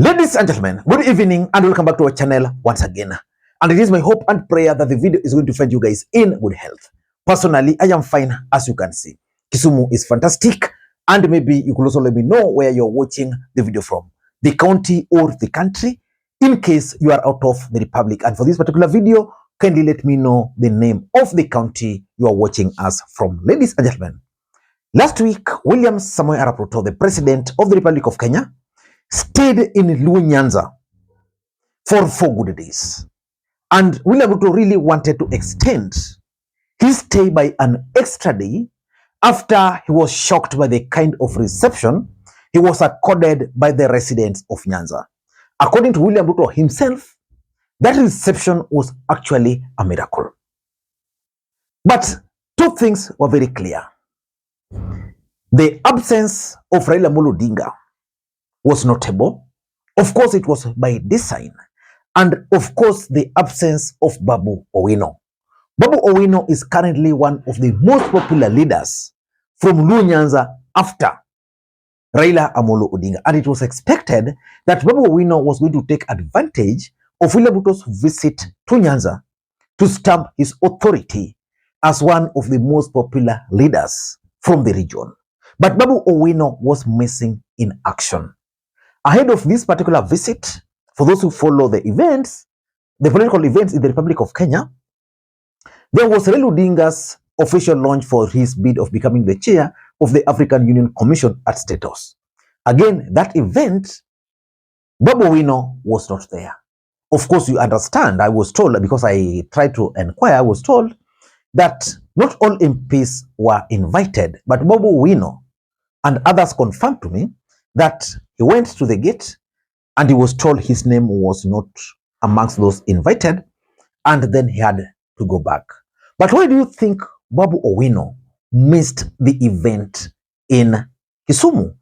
Ladies and gentlemen, good evening and welcome back to our channel once again. And it is my hope and prayer that the video is going to find you guys in good health. Personally, I am fine, as you can see. Kisumu is fantastic, and maybe you could also let me know where you're watching the video from, the county or the country, in case you are out of the republic. And for this particular video, kindly let me know the name of the county you are watching us from. Ladies and gentlemen, last week, William Samoei Arap Ruto, the president of the Republic of Kenya, stayed in Nyanza for 4 good days. And William Ruto really wanted to extend his stay by an extra day after he was shocked by the kind of reception he was accorded by the residents of Nyanza. According to William Ruto himself, that reception was actually a miracle. But two things were very clear. The absence of Raila Odinga was notable. Of course, it was by design. And of course, the absence of Babu Owino. Babu Owino is currently one of the most popular leaders from Nyanza after Raila Odinga. And it was expected that Babu Owino was going to take advantage of William Ruto's visit to Nyanza to stamp his authority as one of the most popular leaders from the region. But Babu Owino was missing in action. Ahead of this particular visit, for those who follow the events, the political events in the Republic of Kenya, there was Raila Odinga's official launch for his bid of becoming the chair of the African Union Commission at Status. Again, that event, Babu Owino was not there. Of course, you understand, I was told, because I tried to inquire, I was told that not all MPs were invited, but Babu Owino and others confirmed to me that he went to the gate and he was told his name was not amongst those invited, and then he had to go back. But why do you think Babu Owino missed the event in Kisumu,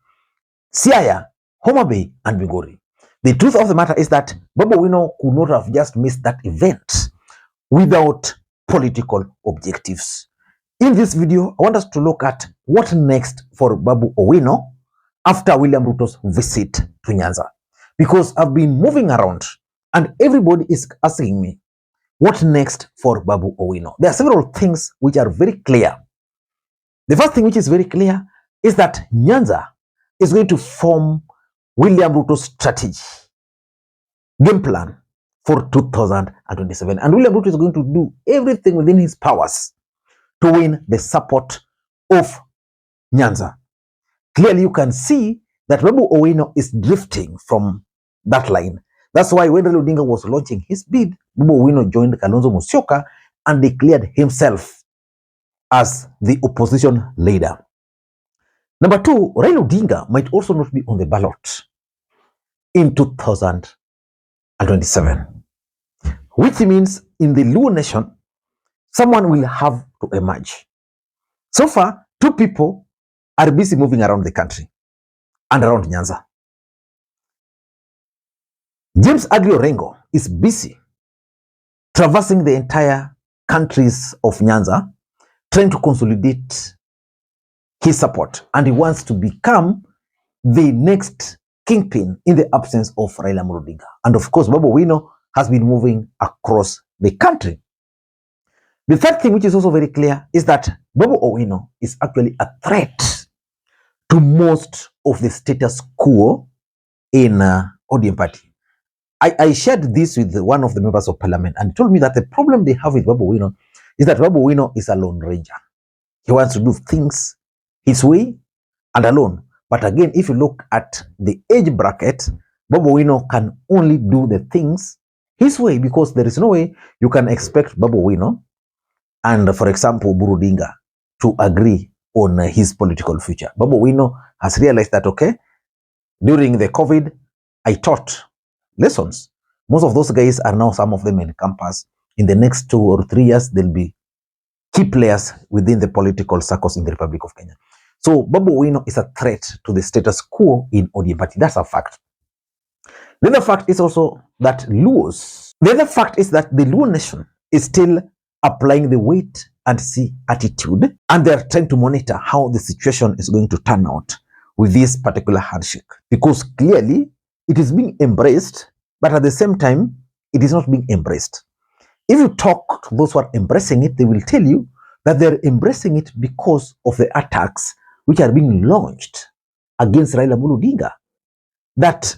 Siaya, Homa Bay, and Migori? The truth of the matter is that Babu Owino could not have just missed that event without political objectives. In this video, I want us to look at what next for Babu Owino after William Ruto's visit to Nyanza. Because I've been moving around and everybody is asking me, what next for Babu Owino? There are several things which are very clear. The first thing which is very clear is that Nyanza is going to form William Ruto's strategy, game plan for 2027. And William Ruto is going to do everything within his powers to win the support of Nyanza. Clearly, you can see that Babu Owino is drifting from that line. That's why when Raila Odinga was launching his bid, Babu Owino joined Kalonzo Musyoka and declared himself as the opposition leader. Number two, Raila Odinga might also not be on the ballot in 2027, which means in the Luo nation, someone will have to emerge. So far, two people are busy moving around the country and around Nyanza. James Agrio Rengo is busy traversing the entire countries of Nyanza, trying to consolidate his support, and he wants to become the next kingpin in the absence of Raila Odinga. And of course, Babu Owino has been moving across the country. The third thing which is also very clear is that Babu Owino is actually a threat to most of the status quo in ODM party. I shared this with one of the members of parliament and told me that the problem they have with Babu Owino is that Babu Owino is a lone ranger. He wants to do things his way and alone. But again, if you look at the age bracket, Babu Owino can only do the things his way, because there is no way you can expect Babu Owino and, for example, Uhuru Odinga to agree on his political future. Babu Owino has realized that, okay, during the COVID, I taught lessons. Most of those guys are now, some of them in campus. In the next 2 or 3 years, they'll be key players within the political circles in the Republic of Kenya. So Babu Owino is a threat to the status quo in ODM party. That's a fact. The other fact is also that the Luo nation is still applying the wait and see attitude, and they're trying to monitor how the situation is going to turn out with this particular handshake, because clearly it is being embraced, but at the same time, it is not being embraced. If you talk to those who are embracing it, they will tell you that they're embracing it because of the attacks which are being launched against Raila Odinga. That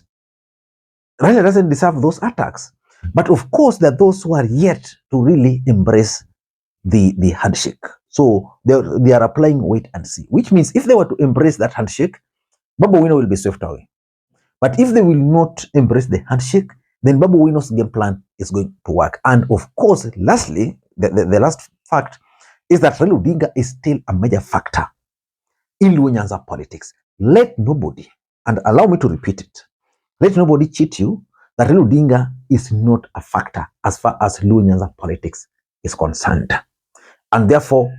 Raila doesn't deserve those attacks. But of course, there are those who are yet to really embrace the handshake. So they are applying wait and see, which means if they were to embrace that handshake, Babu Owino will be swept away. But if they will not embrace the handshake, then Babu Owino's game plan is going to work. And of course, lastly, the last fact is that Raila Odinga is still a major factor in Nyanza politics. Let nobody, and allow me to repeat it, let nobody cheat you that Raila Odinga is not a factor as far as Nyanza politics is concerned. And therefore,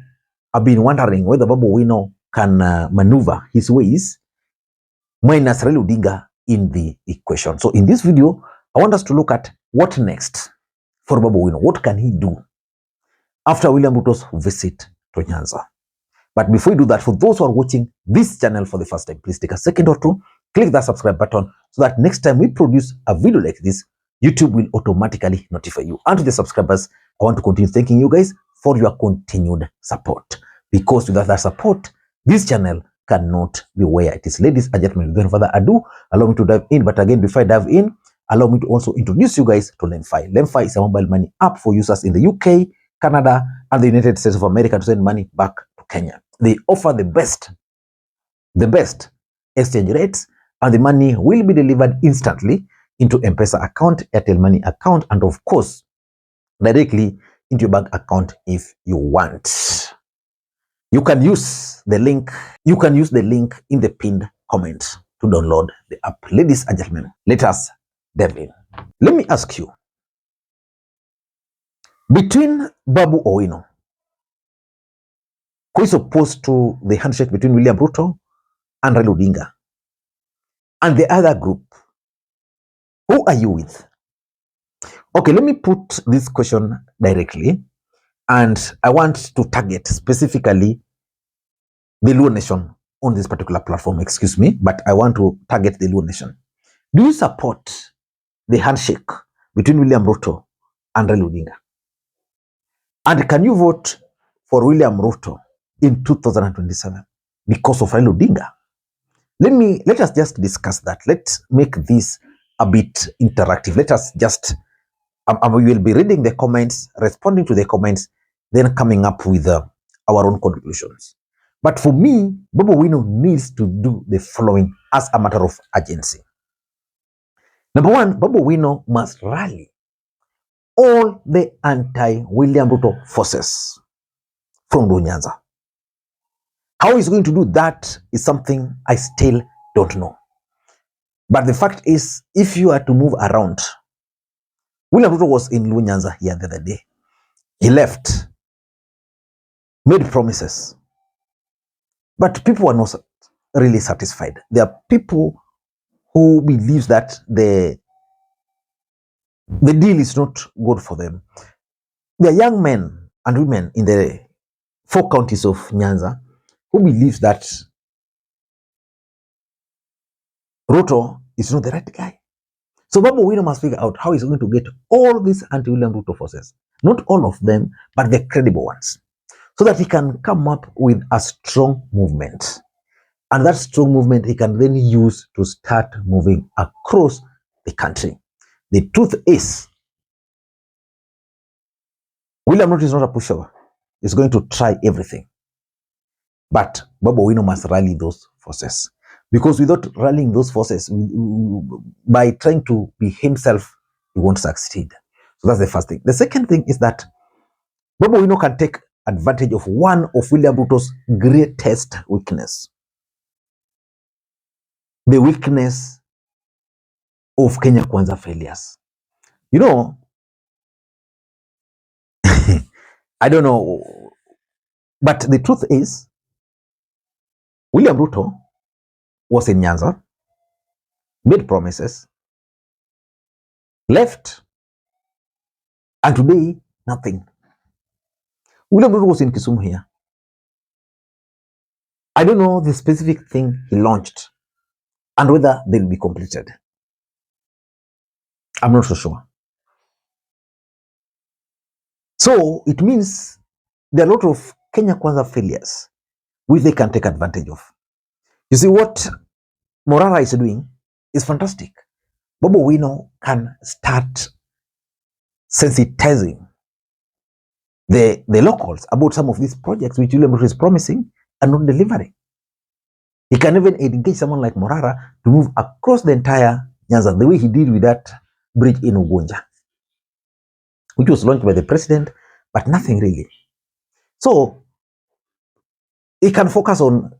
I've been wondering whether Babu Owino can maneuver his ways minus Raila Odinga in the equation. So in this video, I want us to look at what next for Babu Owino. What can he do after William Ruto's visit to Nyanza? But before we do that, for those who are watching this channel for the first time, please take a second or two, click that subscribe button so that next time we produce a video like this, YouTube will automatically notify you. And to the subscribers, I want to continue thanking you guys for your continued support. Because without that support, this channel cannot be where it is. Ladies and gentlemen, without further ado, allow me to dive in. But again, before I dive in, allow me to also introduce you guys to LemFi. LemFi is a mobile money app for users in the UK, Canada, and the United States of America to send money back to Kenya. They offer the best exchange rates, and the money will be delivered instantly into Mpesa account, Airtel Money account, and of course, directly into your bank account if you want. You can use the link in the pinned comment to download the app. Ladies and gentlemen, let us dive in. Let me ask you, between Babu Owino, who is opposed to the handshake between William Ruto and Raila Odinga, and the other group, who are you with? Okay, let me put this question directly, and I want to target specifically the Luo Nation on this particular platform, excuse me, but I want to target the Luo Nation. Do you support the handshake between William Ruto and Raila Odinga? And can you vote for William Ruto in 2027 because of Raila Odinga? Let us just discuss that. Let's make this a bit interactive. Let us just, we will be reading the comments, responding to the comments, then coming up with our own conclusions. But for me, Babu Owino needs to do the following as a matter of urgency. Number one, Babu Owino must rally all the anti-William Ruto forces from Nyanza. How he's going to do that is something I still don't know. But the fact is, if you are to move around, William Ruto was in Nyanza here the other day. He left, made promises, but people were not really satisfied. There are people who believe that the deal is not good for them. There are young men and women in the 4 counties of Nyanza who believe that Ruto is not the right guy. So Babu Owino must figure out how he's going to get all these anti-William Ruto forces, not all of them, but the credible ones, so that he can come up with a strong movement. And that strong movement he can then use to start moving across the country. The truth is, William Ruto is not a pushover. He's going to try everything. But Babu Owino must rally those forces. Because without rallying those forces, by trying to be himself, he won't succeed. So that's the first thing. The second thing is that Babu Owino can take advantage of one of William Ruto's greatest weakness. The weakness of Kenya Kwanza failures. You know, I don't know, but the truth is, William Ruto was in Nyanza, made promises, left, and today, nothing. William Ruto was in Kisumu here. I don't know the specific thing he launched and whether they'll be completed. I'm not so sure. So it means there are a lot of Kenya Kwanza failures which they can take advantage of. You see, what Morara is doing is fantastic. Babu Owino can start sensitizing the locals about some of these projects which William Ruto is promising and not delivering. He can even engage someone like Morara to move across the entire Nyanza, the way he did with that bridge in Ugunja, which was launched by the president, but nothing really. So he can focus on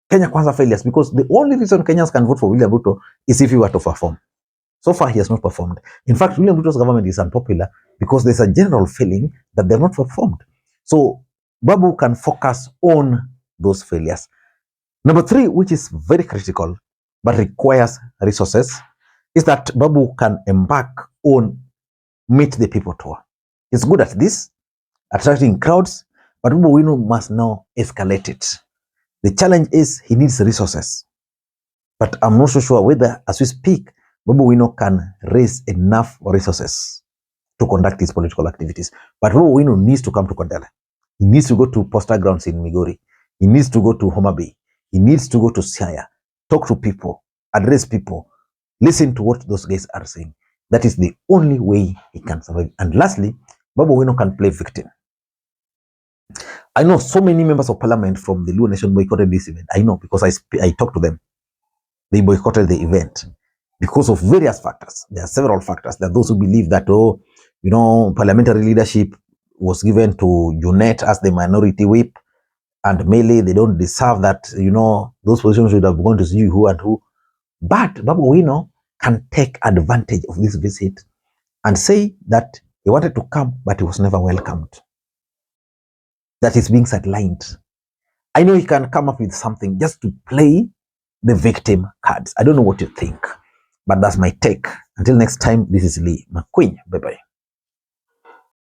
Kenya Kwanza failures, because the only reason Kenyans can vote for William Ruto is if he were to perform. So far, he has not performed. In fact, William Ruto's government is unpopular because there's a general feeling that they've not performed. So Babu can focus on those failures. Number three, which is very critical but requires resources, is that Babu can embark on Meet the People tour. He's good at this, attracting crowds, but Babu Owino must now escalate it. The challenge is he needs resources. But I'm not so sure whether, as we speak, Babu Owino can raise enough resources to conduct his political activities. But Babu Owino needs to come to Kondele. He needs to go to poster grounds in Migori. He needs to go to Homa Bay. He needs to go to Siaya, talk to people, address people, listen to what those guys are saying. That is the only way he can survive. And lastly, Babu Owino can play victim. I know so many members of parliament from the Luo Nation boycotted this event. I know, because I talked to them. They boycotted the event because of various factors. There are several factors. There are those who believe that, parliamentary leadership was given to UNET as the minority whip, and mainly they don't deserve that, those positions should have gone to see who and who. But Babu Owino can take advantage of this visit and say that he wanted to come, but he was never welcomed. That is being sidelined. I know he can come up with something just to play the victim cards. I don't know what you think, but that's my take. Until next time, this is Lee Makwiny. Bye-bye.